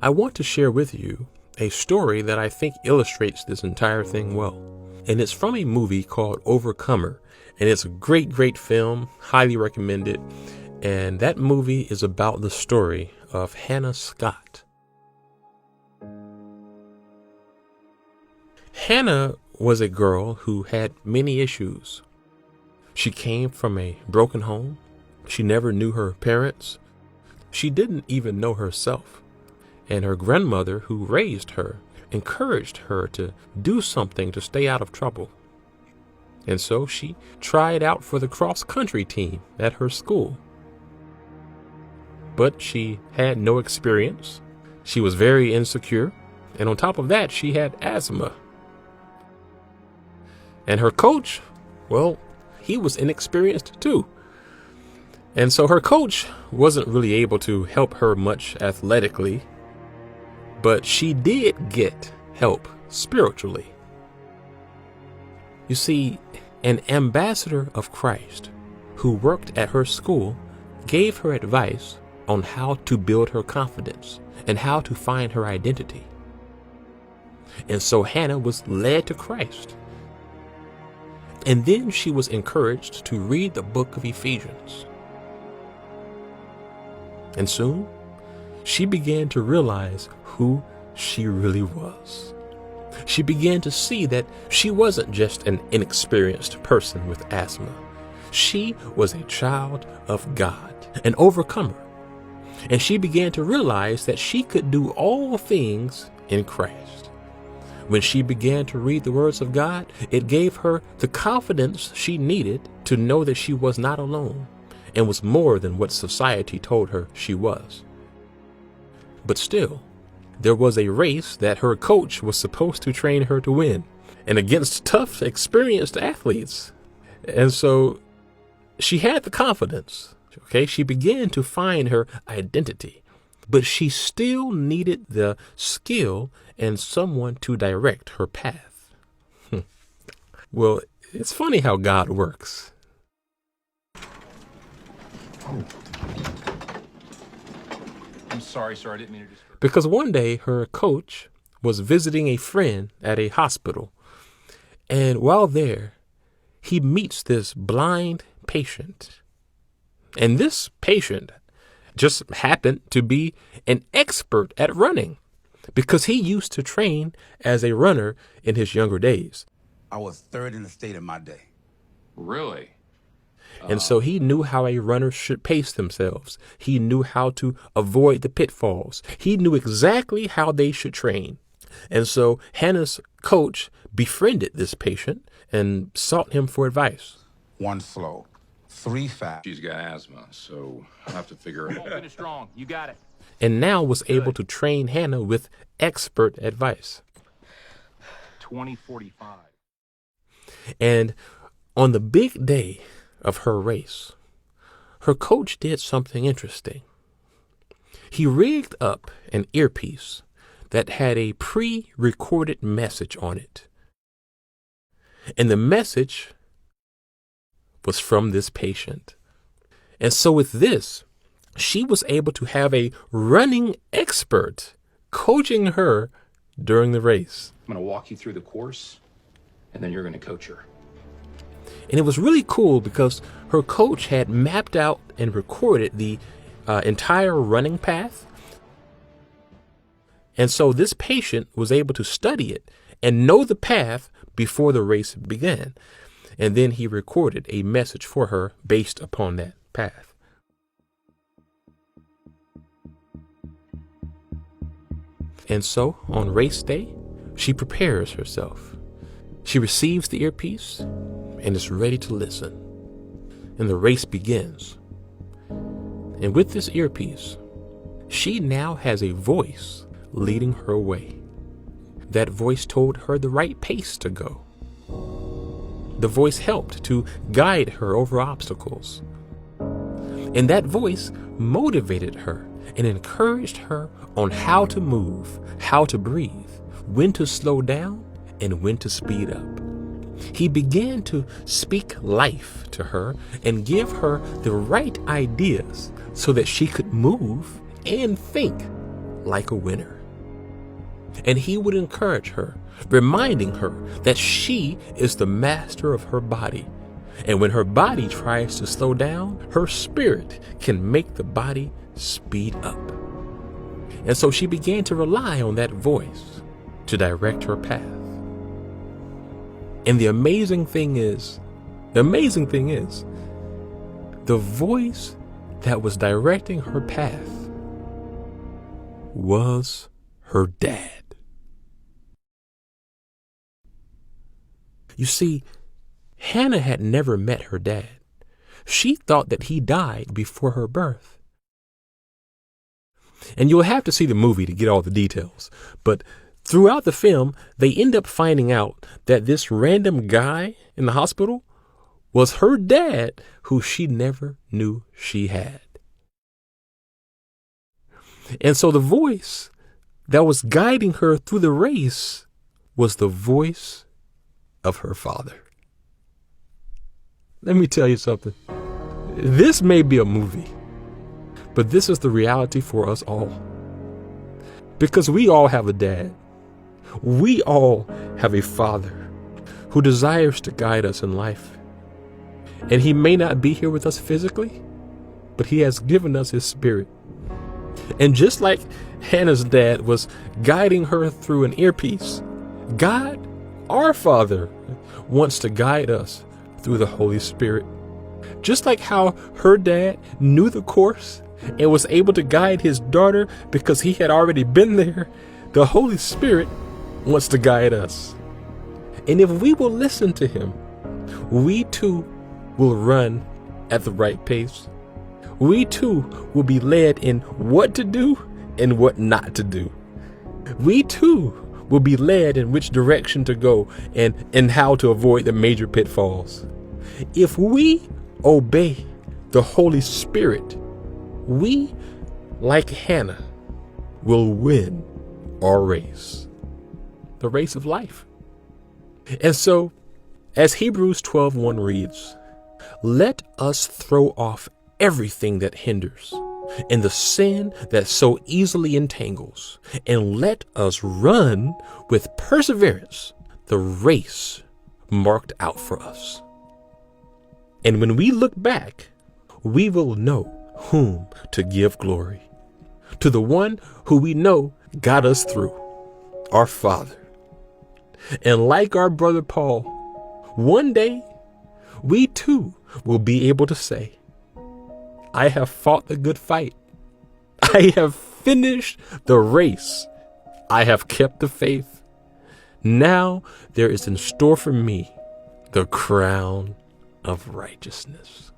I want to share with you a story that I think illustrates this entire thing well. And it's from a movie called Overcomer. And it's a great, great film, highly recommended. And that movie is about the story of Hannah Scott. Hannah was a girl who had many issues. She came from a broken home. She never knew her parents. She didn't even know herself. And her grandmother, who raised her, encouraged her to do something to stay out of trouble. And so she tried out for the cross-country team at her school. But she had no experience. She was very insecure. And on top of that, she had asthma. And her coach, well, he was inexperienced too. And so her coach wasn't really able to help her much athletically, but she did get help spiritually. You see, an ambassador of Christ who worked at her school gave her advice on how to build her confidence and how to find her identity. And so Hannah was led to Christ. And then she was encouraged to read the book of Ephesians. And soon, she began to realize who she really was. She began to see that she wasn't just an inexperienced person with asthma. She was a child of God, an overcomer. And she began to realize that she could do all things in Christ. When she began to read the words of God, it gave her the confidence she needed to know that she was not alone and was more than what society told her she was. But still, there was a race that her coach was supposed to train her to win, and against tough, experienced athletes. And so she had the confidence. Okay, she began to find her identity, but she still needed the skill and someone to direct her path. Well, it's funny how God works. I'm sorry, sir. I didn't mean to disturb. Because one day her coach was visiting a friend at a hospital. And while there, he meets this blind patient. And this patient just happened to be an expert at running because he used to train as a runner in his younger days. I was third in the state in my day. Really? And so he knew how a runner should pace themselves. He knew how to avoid the pitfalls. He knew exactly how they should train. And so Hannah's coach befriended this patient and sought him for advice. 1 slow, 3 fast. She's got asthma, so I'll have to figure it out. Finish strong. You got it. And now was able to train Hannah with expert advice. 2045. And on the big day of her race, her coach did something interesting. He rigged up an earpiece that had a pre-recorded message on it. And the message was from this patient. And so with this, she was able to have a running expert coaching her during the race. I'm going to walk you through the course, and then you're going to coach her. And it was really cool because her coach had mapped out and recorded the entire running path. And so this patient was able to study it and know the path before the race began. And then he recorded a message for her based upon that path. And so on race day, she prepares herself. She receives the earpiece and is ready to listen. And the race begins. And with this earpiece, she now has a voice leading her way. That voice told her the right pace to go. The voice helped to guide her over obstacles. And that voice motivated her and encouraged her on how to move, how to breathe, when to slow down, and when to speed up. He began to speak life to her and give her the right ideas so that she could move and think like a winner. And he would encourage her, reminding her that she is the master of her body. And when her body tries to slow down, her spirit can make the body speed up. And so she began to rely on that voice to direct her path. And the amazing thing is, the voice that was directing her path was her dad. You see, Hannah had never met her dad. She thought that he died before her birth. And you'll have to see the movie to get all the details. But throughout the film, they end up finding out that this random guy in the hospital was her dad, who she never knew she had. And so the voice that was guiding her through the race was the voice of her father. Let me tell you something. This may be a movie, but this is the reality for us all. Because we all have a dad. We all have a father who desires to guide us in life. And he may not be here with us physically, but he has given us his spirit. And just like Hannah's dad was guiding her through an earpiece, God, our Father, wants to guide us through the Holy Spirit. Just like how her dad knew the course and was able to guide his daughter because he had already been there, the Holy Spirit wants to guide us. And if we will listen to him, we too will run at the right pace. We too will be led in what to do and what not to do. We too will be led in which direction to go and how to avoid the major pitfalls. If we obey the Holy Spirit, we, like Hannah, will win our race, the race of life. And so, as Hebrews 12:1 reads, let us throw off everything that hinders and the sin that so easily entangles, and let us run with perseverance the race marked out for us. And when we look back, we will know whom to give glory. To the one who we know got us through, our Father. And like our brother Paul, one day we too will be able to say, I have fought the good fight. I have finished the race. I have kept the faith. Now there is in store for me the crown of righteousness.